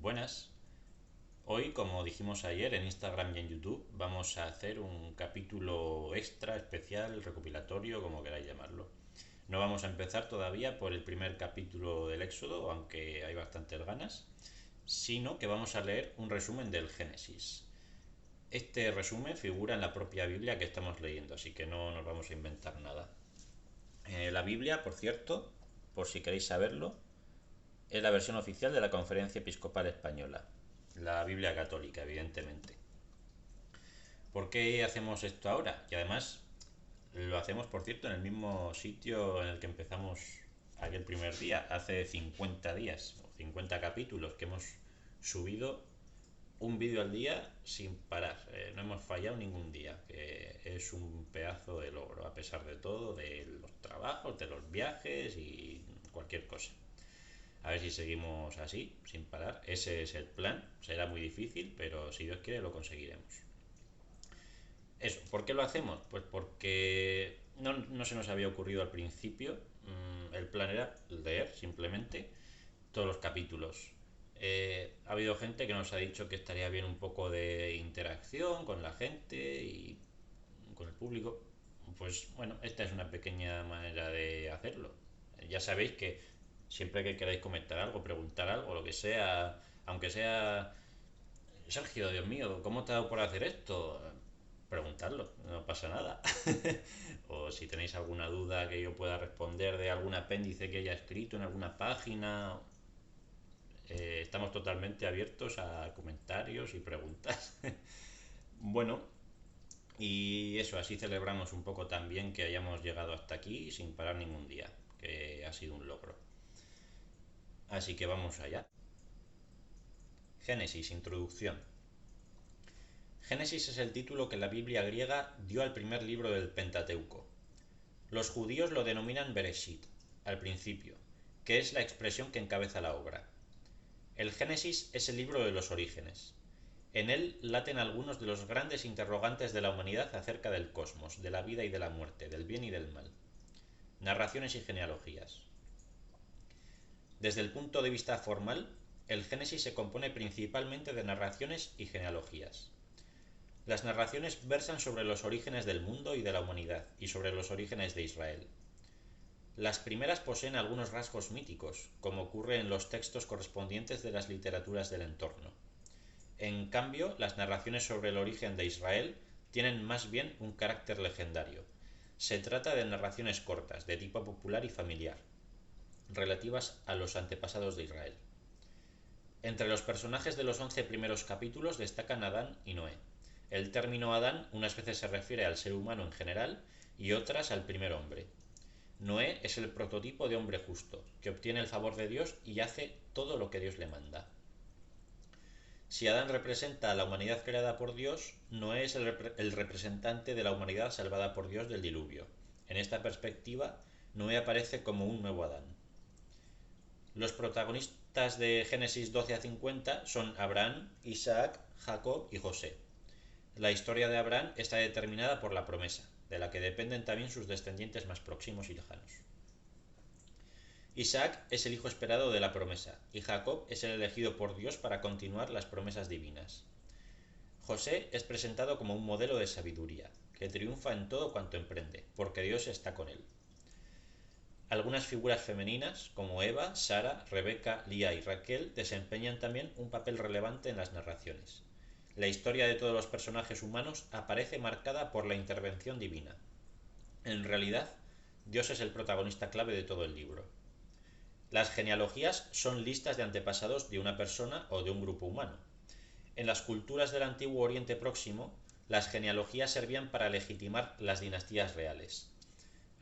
Buenas. Hoy, como dijimos ayer en Instagram y en YouTube, vamos a hacer un capítulo extra, especial, recopilatorio, como queráis llamarlo. No vamos a empezar todavía por el primer capítulo del Éxodo, aunque hay bastantes ganas, sino que vamos a leer un resumen del Génesis. Este resumen figura en la propia Biblia que estamos leyendo, así que no nos vamos a inventar nada. La Biblia, por cierto, por si queréis saberlo, es la versión oficial de la Conferencia Episcopal Española, la Biblia católica, evidentemente. ¿Por qué hacemos esto ahora? Y además lo hacemos, por cierto, en el mismo sitio en el que empezamos aquel primer día, hace 50 días, o 50 capítulos, que hemos subido un vídeo al día sin parar. No hemos fallado ningún día, que es un pedazo de logro, a pesar de todo, de los trabajos, de los viajes y cualquier cosa. A ver si seguimos así, sin parar. Ese es el plan. Será muy difícil, pero si Dios quiere lo conseguiremos. Eso, ¿por qué lo hacemos? Pues porque no se nos había ocurrido al principio. El plan era leer simplemente todos los capítulos. Ha habido gente que nos ha dicho que estaría bien un poco de interacción con la gente y con el público. Pues bueno, esta es una pequeña manera de hacerlo. Ya sabéis que siempre que queráis comentar algo, preguntar algo, lo que sea, aunque sea, Sergio, Dios mío, ¿cómo te ha dado por hacer esto? Preguntadlo, no pasa nada. O si tenéis alguna duda que yo pueda responder de algún apéndice que haya escrito en alguna página, estamos totalmente abiertos a comentarios y preguntas. Bueno, y eso, así celebramos un poco también que hayamos llegado hasta aquí sin parar ningún día, que ha sido un logro. Así que vamos allá. Génesis, introducción. Génesis es el título que la Biblia griega dio al primer libro del Pentateuco. Los judíos lo denominan Bereshit, al principio, que es la expresión que encabeza la obra. El Génesis es el libro de los orígenes. En él laten algunos de los grandes interrogantes de la humanidad acerca del cosmos, de la vida y de la muerte, del bien y del mal. Narraciones y genealogías. Desde el punto de vista formal, el Génesis se compone principalmente de narraciones y genealogías. Las narraciones versan sobre los orígenes del mundo y de la humanidad, y sobre los orígenes de Israel. Las primeras poseen algunos rasgos míticos, como ocurre en los textos correspondientes de las literaturas del entorno. En cambio, las narraciones sobre el origen de Israel tienen más bien un carácter legendario. Se trata de narraciones cortas, de tipo popular y familiar, relativas a los antepasados de Israel. Entre los personajes de los 11 primeros capítulos destacan Adán y Noé. El término Adán unas veces se refiere al ser humano en general y otras al primer hombre. Noé es el prototipo de hombre justo, que obtiene el favor de Dios y hace todo lo que Dios le manda. Si Adán representa a la humanidad creada por Dios, Noé es el representante de la humanidad salvada por Dios del diluvio. En esta perspectiva, Noé aparece como un nuevo Adán. Los protagonistas de Génesis 12 a 50 son Abraham, Isaac, Jacob y José. La historia de Abraham está determinada por la promesa, de la que dependen también sus descendientes más próximos y lejanos. Isaac es el hijo esperado de la promesa, y Jacob es el elegido por Dios para continuar las promesas divinas. José es presentado como un modelo de sabiduría, que triunfa en todo cuanto emprende, porque Dios está con él. Algunas figuras femeninas, como Eva, Sara, Rebeca, Lía y Raquel, desempeñan también un papel relevante en las narraciones. La historia de todos los personajes humanos aparece marcada por la intervención divina. En realidad, Dios es el protagonista clave de todo el libro. Las genealogías son listas de antepasados de una persona o de un grupo humano. En las culturas del antiguo Oriente Próximo, las genealogías servían para legitimar las dinastías reales.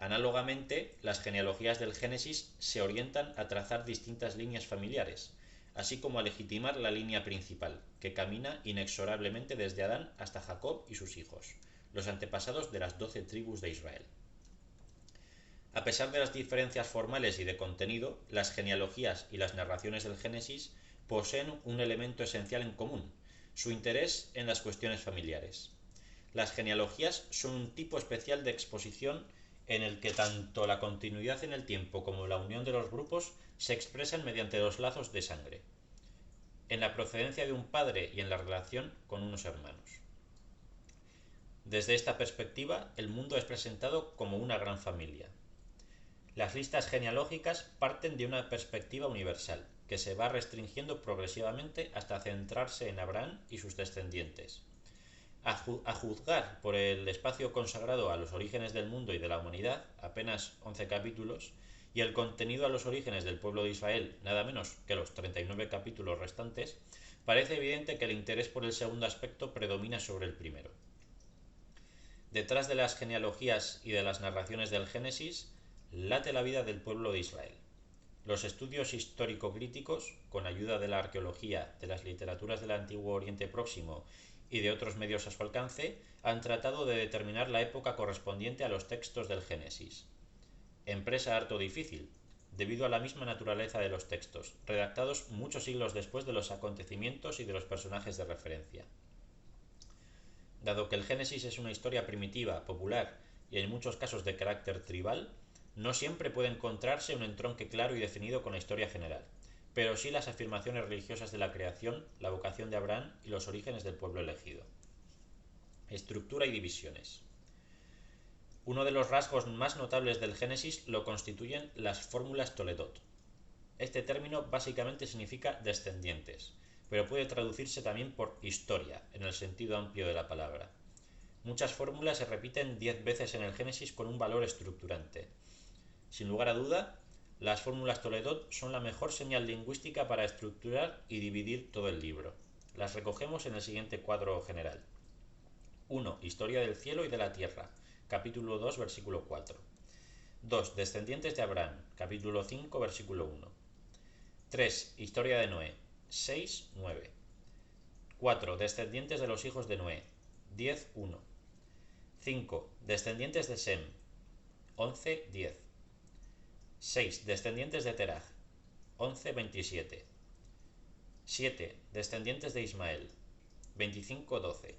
Análogamente, las genealogías del Génesis se orientan a trazar distintas líneas familiares, así como a legitimar la línea principal, que camina inexorablemente desde Adán hasta Jacob y sus hijos, los antepasados de las 12 tribus de Israel. A pesar de las diferencias formales y de contenido, las genealogías y las narraciones del Génesis poseen un elemento esencial en común, su interés en las cuestiones familiares. Las genealogías son un tipo especial de exposición en el que tanto la continuidad en el tiempo como la unión de los grupos se expresan mediante los lazos de sangre. en la procedencia de un padre y en la relación con unos hermanos. Desde esta perspectiva, el mundo es presentado como una gran familia. Las listas genealógicas parten de una perspectiva universal, que se va restringiendo progresivamente hasta centrarse en Abraham y sus descendientes. A juzgar por el espacio consagrado a los orígenes del mundo y de la humanidad, apenas 11 capítulos, y el contenido a los orígenes del pueblo de Israel, nada menos que los 39 capítulos restantes, parece evidente que el interés por el segundo aspecto predomina sobre el primero. Detrás de las genealogías y de las narraciones del Génesis, late la vida del pueblo de Israel. Los estudios histórico-críticos, con ayuda de la arqueología, de las literaturas del Antiguo Oriente Próximo y de otros medios a su alcance, han tratado de determinar la época correspondiente a los textos del Génesis. Empresa harto difícil, debido a la misma naturaleza de los textos, redactados muchos siglos después de los acontecimientos y de los personajes de referencia. Dado que el Génesis es una historia primitiva, popular y en muchos casos de carácter tribal, no siempre puede encontrarse un entronque claro y definido con la historia general, pero sí las afirmaciones religiosas de la creación, la vocación de Abraham y los orígenes del pueblo elegido. Estructura y divisiones. Uno de los rasgos más notables del Génesis lo constituyen las fórmulas Toledot. Este término básicamente significa descendientes, pero puede traducirse también por historia, en el sentido amplio de la palabra. Muchas fórmulas se repiten 10 veces en el Génesis con un valor estructurante. Sin lugar a duda, las fórmulas Toledot son la mejor señal lingüística para estructurar y dividir todo el libro. Las recogemos en el siguiente cuadro general. 1. Historia del cielo y de la tierra, capítulo 2, versículo 4. 2. Descendientes de Abraham, capítulo 5, versículo 1. 3. Historia de Noé, 6, 9. 4. Descendientes de los hijos de Noé, 10, 1. 5. Descendientes de Sem, 11, 10. 6. Descendientes de Teraj, 11, 27. 7. Descendientes de Ismael, 25, 12.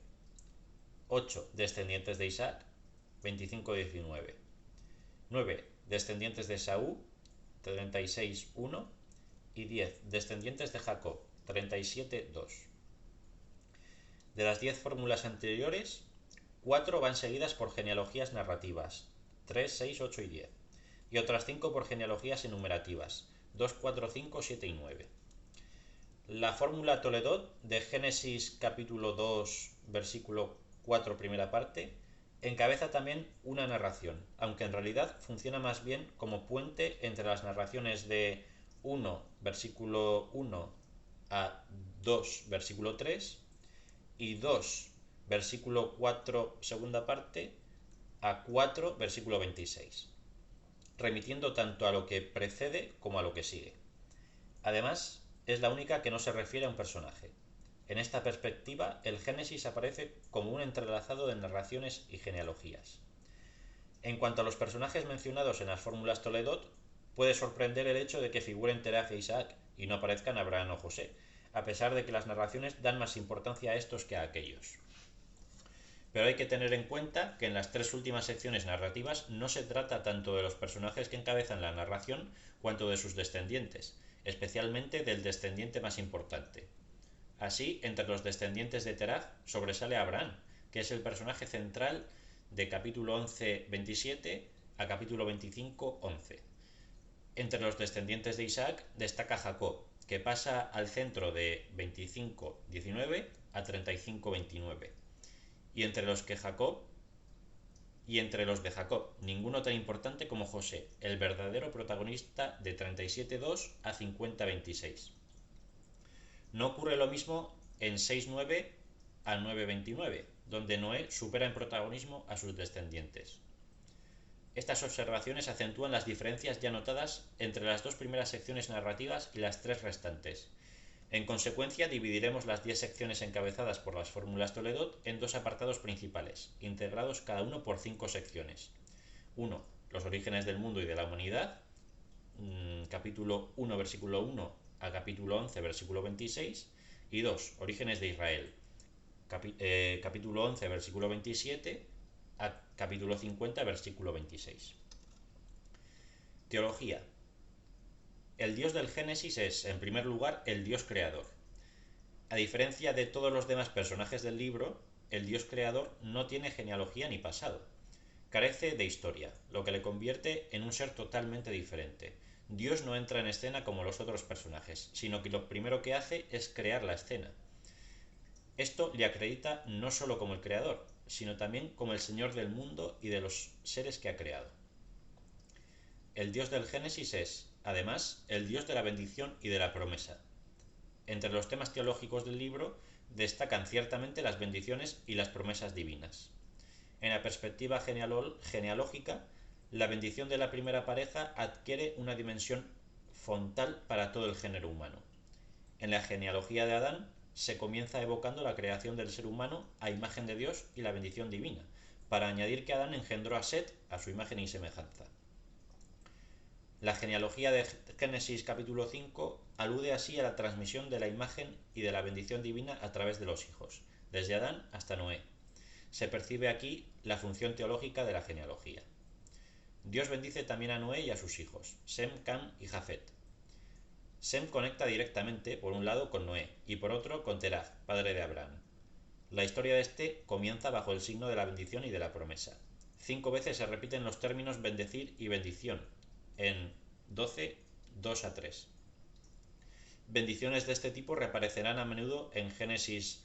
8. Descendientes de Isaac, 25, 19. 9. Descendientes de Esaú, 36, 1. Y 10. Descendientes de Jacob, 37, 2. De las 10 fórmulas anteriores, 4 van seguidas por genealogías narrativas, 3, 6, 8 y 10, y otras 5 por genealogías enumerativas, 2, 4, 5, 7 y 9. La fórmula Toledot de Génesis capítulo 2, versículo 4, primera parte, encabeza también una narración, aunque en realidad funciona más bien como puente entre las narraciones de 1, versículo 1 a 2, versículo 3, y 2, versículo 4, segunda parte, a 4, versículo 26, remitiendo tanto a lo que precede como a lo que sigue. Además, es la única que no se refiere a un personaje. En esta perspectiva, el Génesis aparece como un entrelazado de narraciones y genealogías. En cuanto a los personajes mencionados en las fórmulas Toledot, puede sorprender el hecho de que figuren Teraj e Isaac y no aparezcan Abraham o José, a pesar de que las narraciones dan más importancia a estos que a aquellos. Pero hay que tener en cuenta que en las 3 últimas secciones narrativas no se trata tanto de los personajes que encabezan la narración cuanto de sus descendientes, especialmente del descendiente más importante. Así, entre los descendientes de Teraj sobresale Abraham, que es el personaje central de capítulo 11, 27 a capítulo 25, 11. Entre los descendientes de Isaac destaca Jacob, que pasa al centro de 25, 19 a 35, 29. Y entre los de Jacob, ninguno tan importante como José, el verdadero protagonista de 37.2 a 50.26. No ocurre lo mismo en 6.9 a 9.29, donde Noé supera en protagonismo a sus descendientes. Estas observaciones acentúan las diferencias ya notadas entre las 2 primeras secciones narrativas y las 3 restantes. En consecuencia, dividiremos las 10 secciones encabezadas por las fórmulas Toledot en 2 apartados principales, integrados cada uno por 5 secciones. 1. Los orígenes del mundo y de la humanidad, capítulo 1, versículo 1 a capítulo 11, versículo 26. Y 2. Orígenes de Israel, capítulo 11, versículo 27 a capítulo 50, versículo 26. Teología. El Dios del Génesis es, en primer lugar, el Dios creador. A diferencia de todos los demás personajes del libro, el Dios creador no tiene genealogía ni pasado. Carece de historia, lo que le convierte en un ser totalmente diferente. Dios no entra en escena como los otros personajes, sino que lo primero que hace es crear la escena. Esto le acredita no solo como el creador, sino también como el señor del mundo y de los seres que ha creado. El Dios del Génesis es, además, el Dios de la bendición y de la promesa. Entre los temas teológicos del libro destacan ciertamente las bendiciones y las promesas divinas. En la perspectiva genealógica, la bendición de la primera pareja adquiere una dimensión frontal para todo el género humano. En la genealogía de Adán se comienza evocando la creación del ser humano a imagen de Dios y la bendición divina, para añadir que Adán engendró a Set a su imagen y semejanza. La genealogía de Génesis capítulo 5 alude así a la transmisión de la imagen y de la bendición divina a través de los hijos, desde Adán hasta Noé. Se percibe aquí la función teológica de la genealogía. Dios bendice también a Noé y a sus hijos, Sem, Cam y Jafet. Sem conecta directamente, por un lado, con Noé y por otro con Terah, padre de Abraham. La historia de este comienza bajo el signo de la bendición y de la promesa. 5 veces se repiten los términos bendecir y bendición, en 12, 2 a 3. Bendiciones de este tipo reaparecerán a menudo en Génesis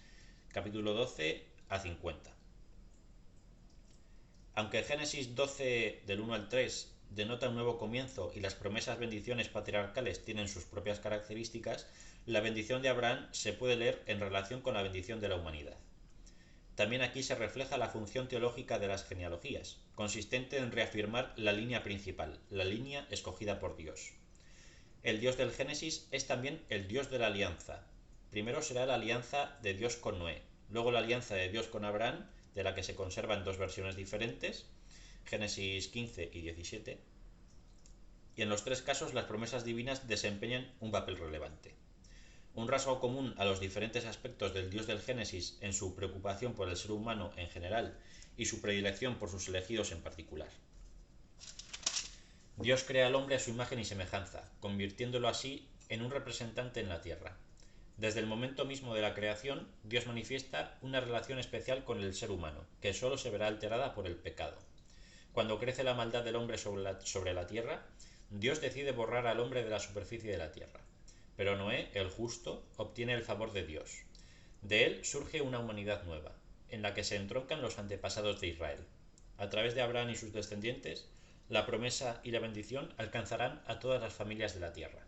capítulo 12 a 50. Aunque Génesis 12 del 1 al 3 denota un nuevo comienzo y las promesas bendiciones patriarcales tienen sus propias características, la bendición de Abraham se puede leer en relación con la bendición de la humanidad. También aquí se refleja la función teológica de las genealogías, consistente en reafirmar la línea principal, la línea escogida por Dios. El Dios del Génesis es también el Dios de la alianza. Primero será la alianza de Dios con Noé, luego la alianza de Dios con Abraham, de la que se conservan dos versiones diferentes, Génesis 15 y 17, y en los tres casos las promesas divinas desempeñan un papel relevante. Un rasgo común a los diferentes aspectos del Dios del Génesis en su preocupación por el ser humano en general y su predilección por sus elegidos en particular. Dios crea al hombre a su imagen y semejanza, convirtiéndolo así en un representante en la tierra. Desde el momento mismo de la creación, Dios manifiesta una relación especial con el ser humano, que solo se verá alterada por el pecado. Cuando crece la maldad del hombre sobre la tierra, Dios decide borrar al hombre de la superficie de la tierra. Pero Noé, el justo, obtiene el favor de Dios. De él surge una humanidad nueva, en la que se entroncan los antepasados de Israel. A través de Abraham y sus descendientes, la promesa y la bendición alcanzarán a todas las familias de la tierra.